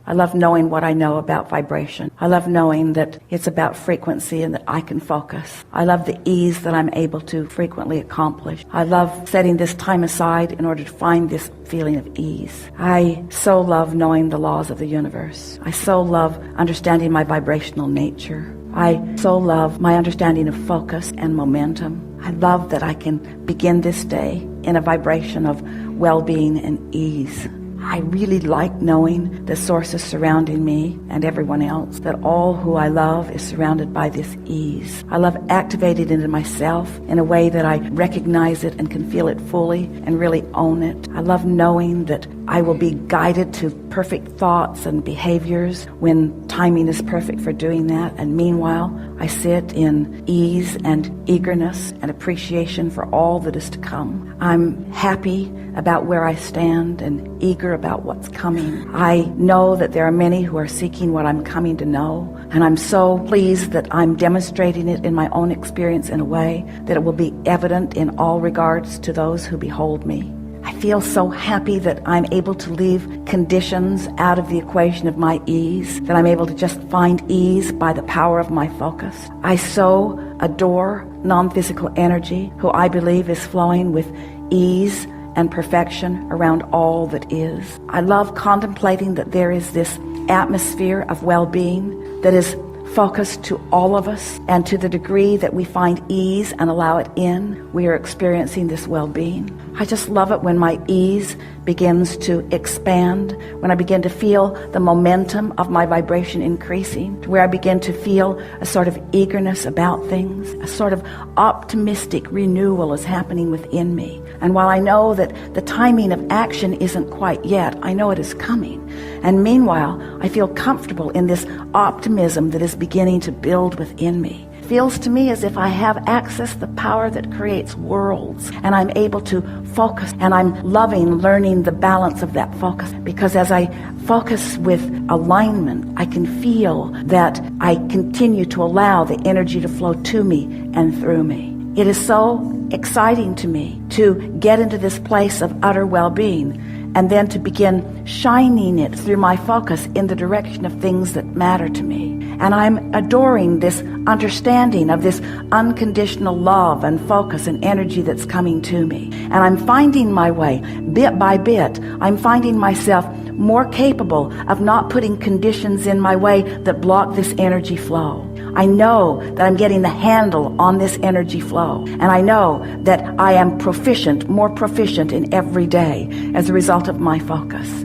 I love knowing what I know about vibration. I love knowing that it's about frequency and that I can focus. I love the ease that I'm able to frequently accomplish. I love setting this time aside in order to find this feeling of ease. I so love knowing the laws of the universe. I so love understanding my vibrational nature. I so love my understanding of focus and momentum. I love that I can begin this day in a vibration of well-being and ease. I really like knowing the sources surrounding me and everyone else, that all who I love is surrounded by this ease. I love activating it into myself in a way that I recognize it and can feel it fully and really own it. I love knowing that I will be guided to perfect thoughts and behaviors when timing is perfect for doing that. And meanwhile, I sit in ease and eagerness and appreciation for all that is to come. I'm happy about where I stand and eager about what's coming. I know that there are many who are seeking what I'm coming to know, and I'm so pleased that I'm demonstrating it in my own experience in a way that it will be evident in all regards to those who behold me. I feel so happy that I'm able to leave conditions out of the equation of my ease, that I'm able to just find ease by the power of my focus. I so adore non-physical energy, who I believe is flowing with ease and perfection around all that is. I love contemplating that there is this atmosphere of well-being that is focused to all of us, and to the degree that we find ease and allow it in, we are experiencing this well-being. I just love it when my ease begins to expand, when I begin to feel the momentum of my vibration increasing, to where I begin to feel a sort of eagerness about things, a sort of optimistic renewal is happening within me. And while I know that the timing of action isn't quite yet, I know it is coming. And meanwhile, I feel comfortable in this optimism that is beginning to build within me. It feels to me as if I have access to the power that creates worlds, and I'm able to focus, and I'm loving learning the balance of that focus, because as I focus with alignment, I can feel that I continue to allow the energy to flow to me and through me. It is so exciting to me to get into this place of utter well-being, and then to begin shining it through my focus in the direction of things that matter to me. And I'm adoring this understanding of this unconditional love and focus and energy that's coming to me. And I'm finding my way, bit by bit. I'm finding myself more capable of not putting conditions in my way that block this energy flow. I know that I'm getting the handle on this energy flow, and I know that I am proficient, more proficient in every day as a result of my focus.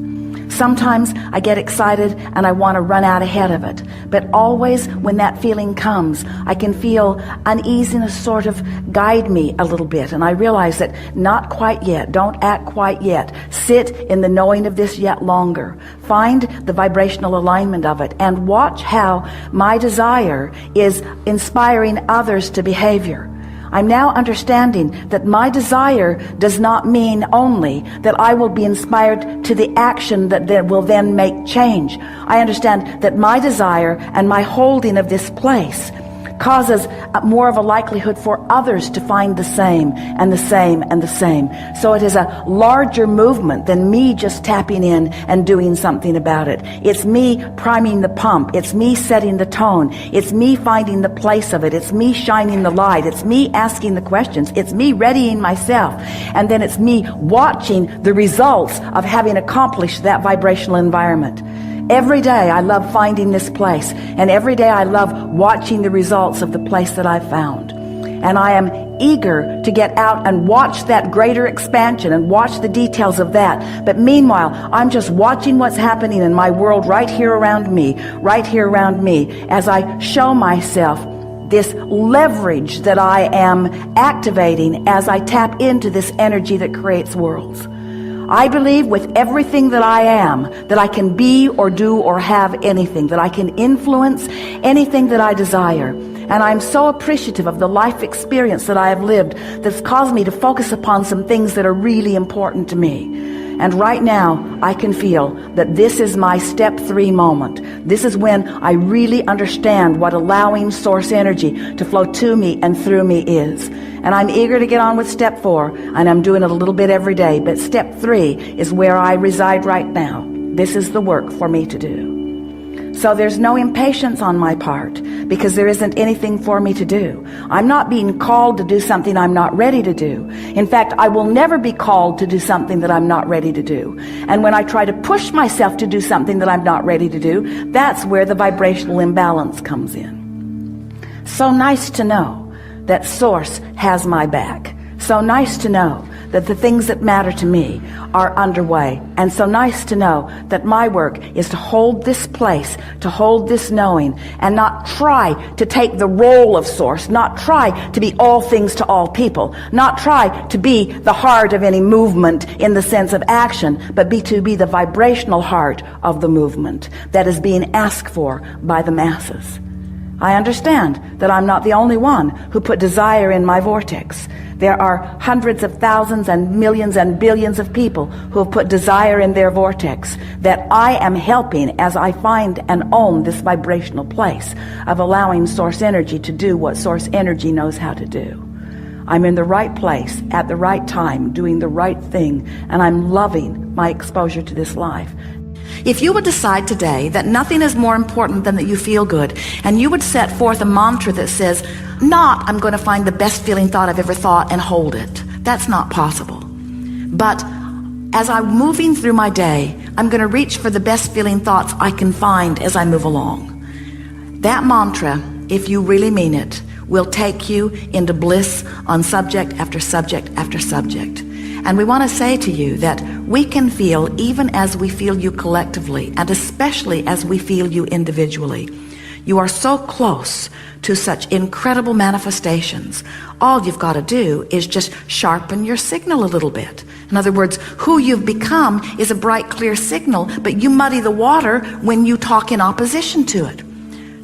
Sometimes I get excited and I want to run out ahead of it, but always when that feeling comes, I can feel uneasiness sort of guide me a little bit, and I realize that not quite yet, don't act quite yet. Sit in the knowing of this yet longer. Find the vibrational alignment of it and watch how my desire is inspiring others to behavior. I'm now understanding that my desire does not mean only that I will be inspired to the action that will then make change. I understand that my desire and my holding of this place causes more of a likelihood for others to find the same and the same and the same. So it is a larger movement than me just tapping in and doing something about it. It's me priming the pump. It's me setting the tone. It's me finding the place of it. It's me shining the light. It's me asking the questions. It's me readying myself. And then it's me watching the results of having accomplished that vibrational environment. Every day I love finding this place, and every day I love watching the results of the place that I've found. And I am eager to get out and watch that greater expansion and watch the details of that. But meanwhile, I'm just watching what's happening in my world right here around me, as I show myself this leverage that I am activating as I tap into this energy that creates worlds. I believe with everything that I am, that I can be or do or have anything, that I can influence anything that I desire. And I'm so appreciative of the life experience that I have lived that's caused me to focus upon some things that are really important to me. And right now, I can feel that this is my step 3 moment. This is when I really understand what allowing source energy to flow to me and through me is. And I'm eager to get on with step 4, and I'm doing it a little bit every day. But step 3 is where I reside right now. This is the work for me to do. So there's no impatience on my part because there isn't anything for me to do. I'm not being called to do something I'm not ready to do. In fact, I will never be called to do something that I'm not ready to do. And when I try to push myself to do something that I'm not ready to do, that's where the vibrational imbalance comes in. So nice to know that Source has my back. So nice to know that the things that matter to me are underway. And so nice to know that my work is to hold this place, to hold this knowing, and not try to take the role of Source, not try to be all things to all people, not try to be the heart of any movement in the sense of action, but to be the vibrational heart of the movement that is being asked for by the masses. I understand that I'm not the only one who put desire in my vortex. There are hundreds of thousands and millions and billions of people who have put desire in their vortex that I am helping as I find and own this vibrational place of allowing Source energy to do what Source energy knows how to do. I'm in the right place at the right time, doing the right thing, and I'm loving my exposure to this life. If you would decide today that nothing is more important than that you feel good, and you would set forth a mantra that says, not, I'm going to find the best feeling thought I've ever thought and hold it. That's not possible. But as I'm moving through my day, I'm going to reach for the best feeling thoughts I can find as I move along. That mantra, if you really mean it, will take you into bliss on subject after subject after subject. And we want to say to you that we can feel even as we feel you collectively, and especially as we feel you individually. You are so close to such incredible manifestations. All you've got to do is just sharpen your signal a little bit. In other words, who you've become is a bright, clear signal, but you muddy the water when you talk in opposition to it.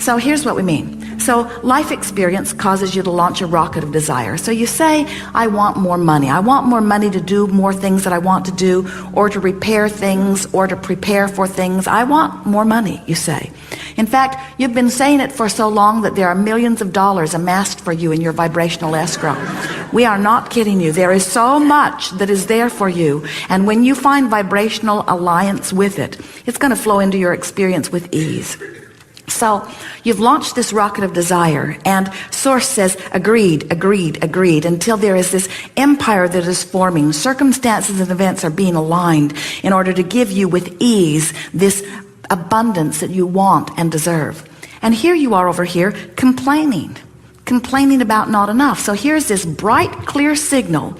So here's what we mean. So life experience causes you to launch a rocket of desire. So you say, I want more money. I want more money to do more things that I want to do, or to repair things, or to prepare for things. I want more money, you say. In fact, you've been saying it for so long that there are millions of dollars amassed for you in your vibrational escrow. We are not kidding you. There is so much that is there for you. And when you find vibrational alliance with it, it's going to flow into your experience with ease. So you've launched this rocket of desire, and Source says, agreed, agreed, agreed, until there is this empire that is forming. Circumstances and events are being aligned in order to give you with ease this abundance that you want and deserve. And here you are over here complaining about not enough. So here's this bright, clear signal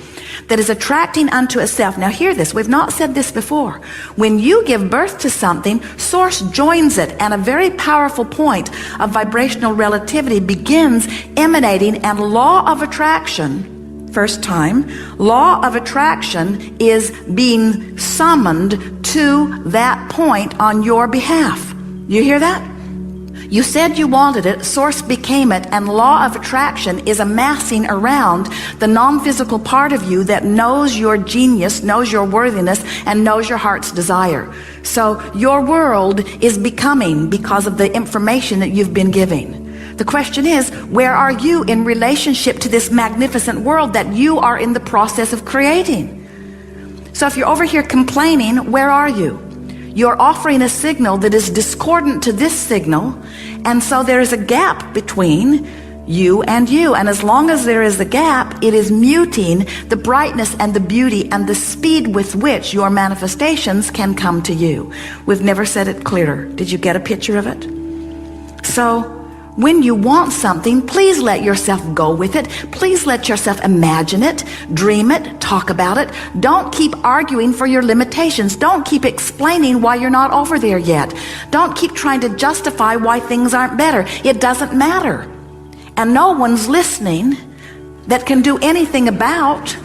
that is attracting unto itself. Now hear this, we've not said this before. When you give birth to something, Source joins it, and a very powerful point of vibrational relativity begins emanating, and law of attraction, first time, law of attraction is being summoned to that point on your behalf. You hear that? You said you wanted it, Source became it, and law of attraction is amassing around the non-physical part of you that knows your genius, knows your worthiness, and knows your heart's desire. So your world is becoming because of the information that you've been giving. The question is, where are you in relationship to this magnificent world that you are in the process of creating? So if you're over here complaining, where are you? You're offering a signal that is discordant to this signal, and so there is a gap between you and you. And as long as there is a gap, it is muting the brightness and the beauty and the speed with which your manifestations can come to you. We've never said it clearer. Did you get a picture of it? So when you want something, please let yourself go with it. Please let yourself imagine it, dream it, talk about it. Don't keep arguing for your limitations. Don't keep explaining why you're not over there yet. Don't keep trying to justify why things aren't better. It doesn't matter. And no one's listening that can do anything about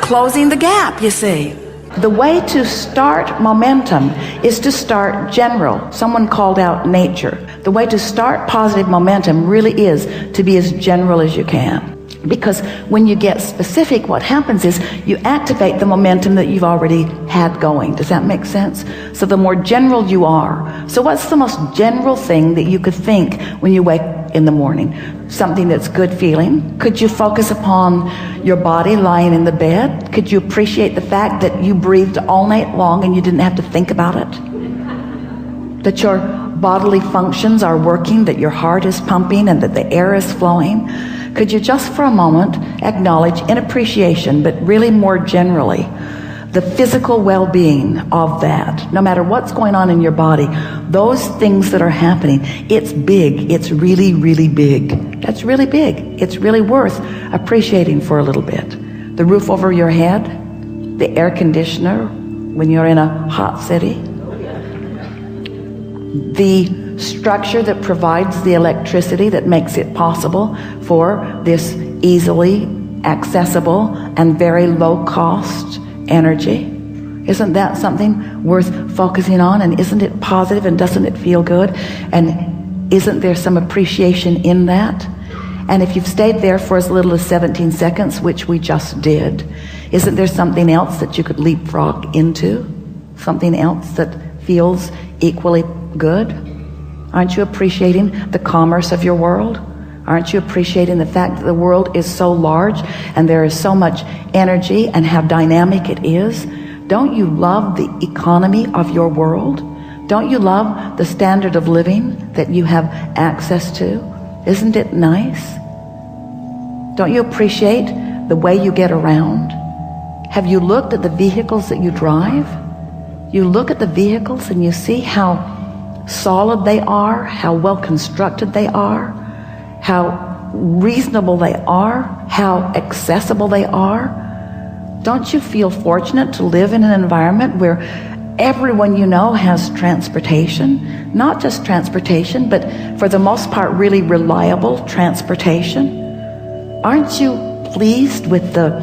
closing the gap, you see. The way to start momentum is to start general. Someone called out nature. The way to start positive momentum really is to be as general as you can. Because when you get specific, what happens is you activate the momentum that you've already had going. Does that make sense? So the more general you are. So what's the most general thing that you could think when you wake in the morning? Something that's good feeling. Could you focus upon your body lying in the bed? Could you appreciate the fact that you breathed all night long and you didn't have to think about it? that your bodily functions are working, that your heart is pumping, and that the air is flowing, could you just for a moment acknowledge in appreciation, but really more generally, the physical well-being of that? No matter what's going on in your body, those things that are happening, it's big. It's really, really big. That's really big. It's really worth appreciating for a little bit. The roof over your head, the air conditioner when you're in a hot city, the structure that provides the electricity that makes it possible for this easily accessible and very low cost energy. Isn't that something worth focusing on? And isn't it positive, and doesn't it feel good? And isn't there some appreciation in that? And if you've stayed there for as little as 17 seconds, which we just did, isn't there something else that you could leapfrog into? Something else that feels equally good? Aren't you appreciating the commerce of your world? Aren't you appreciating the fact that the world is so large and there is so much energy and how dynamic it is? Don't you love the economy of your world? Don't you love the standard of living that you have access to? Isn't it nice? Don't you appreciate the way you get around? Have you looked at the vehicles that you drive? You look at the vehicles and you see how solid they are, how well constructed they are, how reasonable they are, how accessible they are. Don't you feel fortunate to live in an environment where everyone you know has transportation? Not just transportation, but for the most part really reliable transportation. Aren't you pleased with the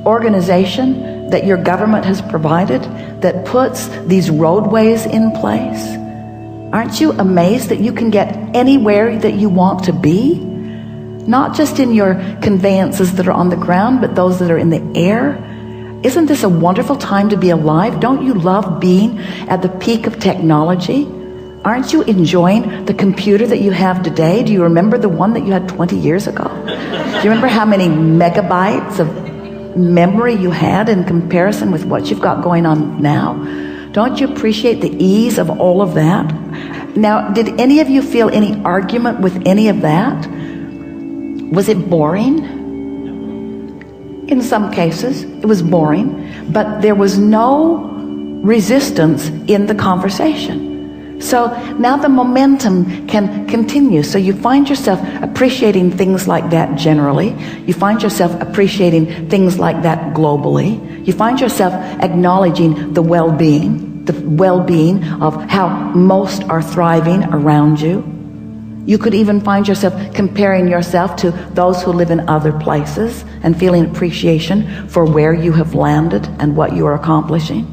organization that your government has provided that puts these roadways in place? Aren't you amazed that you can get anywhere that you want to be? Not just in your conveyances that are on the ground, but those that are in the air. Isn't this a wonderful time to be alive? Don't you love being at the peak of technology? Aren't you enjoying the computer that you have today? Do you remember the one that you had 20 years ago? Do you remember how many megabytes of memory you had in comparison with what you've got going on now? Don't you appreciate the ease of all of that? Now, did any of you feel any argument with any of that? Was it boring? In some cases, it was boring, but there was no resistance in the conversation. So now the momentum can continue. So you find yourself appreciating things like that generally. You find yourself appreciating things like that globally. You find yourself acknowledging the well-being of how most are thriving around you. You could even find yourself comparing yourself to those who live in other places and feeling appreciation for where you have landed and what you are accomplishing.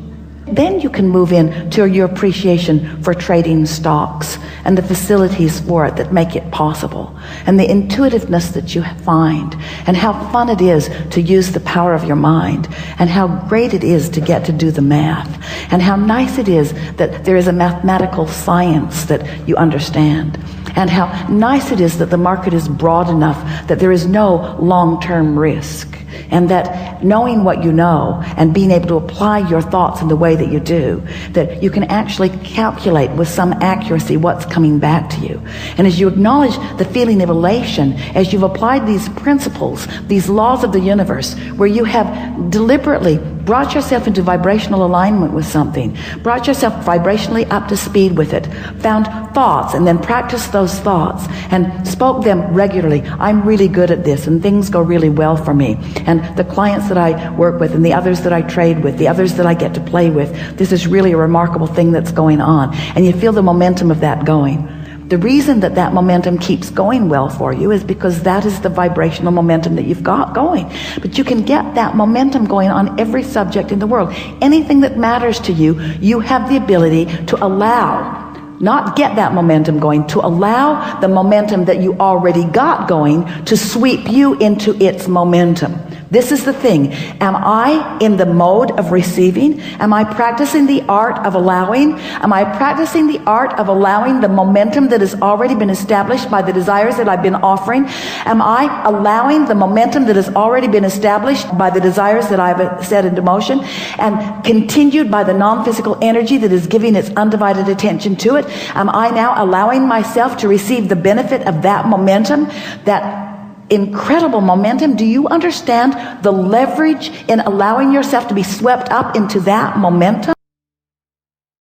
Then you can move in to your appreciation for trading stocks and the facilities for it that make it possible, and the intuitiveness that you find, and how fun it is to use the power of your mind, and how great it is to get to do the math, and how nice it is that there is a mathematical science that you understand, and how nice it is that the market is broad enough that there is no long-term risk. And that knowing what you know and being able to apply your thoughts in the way that you do, that you can actually calculate with some accuracy what's coming back to you. And as you acknowledge the feeling of elation, as you've applied these principles, these laws of the universe, where you have deliberately brought yourself into vibrational alignment with something, brought yourself vibrationally up to speed with it, found thoughts and then practiced those thoughts and spoke them regularly. I'm really good at this and things go really well for me. And the clients that I work with and the others that I trade with, the others that I get to play with, this is really a remarkable thing that's going on. And you feel the momentum of that going. The reason that that momentum keeps going well for you is because that is the vibrational momentum that you've got going. But you can get that momentum going on every subject in the world. Anything that matters to you, you have the ability to allow, not get that momentum going, to allow the momentum that you already got going to sweep you into its momentum. This is the thing. Am I in the mode of receiving? Am I practicing the art of allowing? Am I practicing the art of allowing the momentum that has already been established by the desires that I've been offering? Am I allowing the momentum that has already been established by the desires that I've set into motion and continued by the non-physical energy that is giving its undivided attention to it? Am I now allowing myself to receive the benefit of that momentum, that incredible momentum? Do you understand the leverage in allowing yourself to be swept up into that momentum?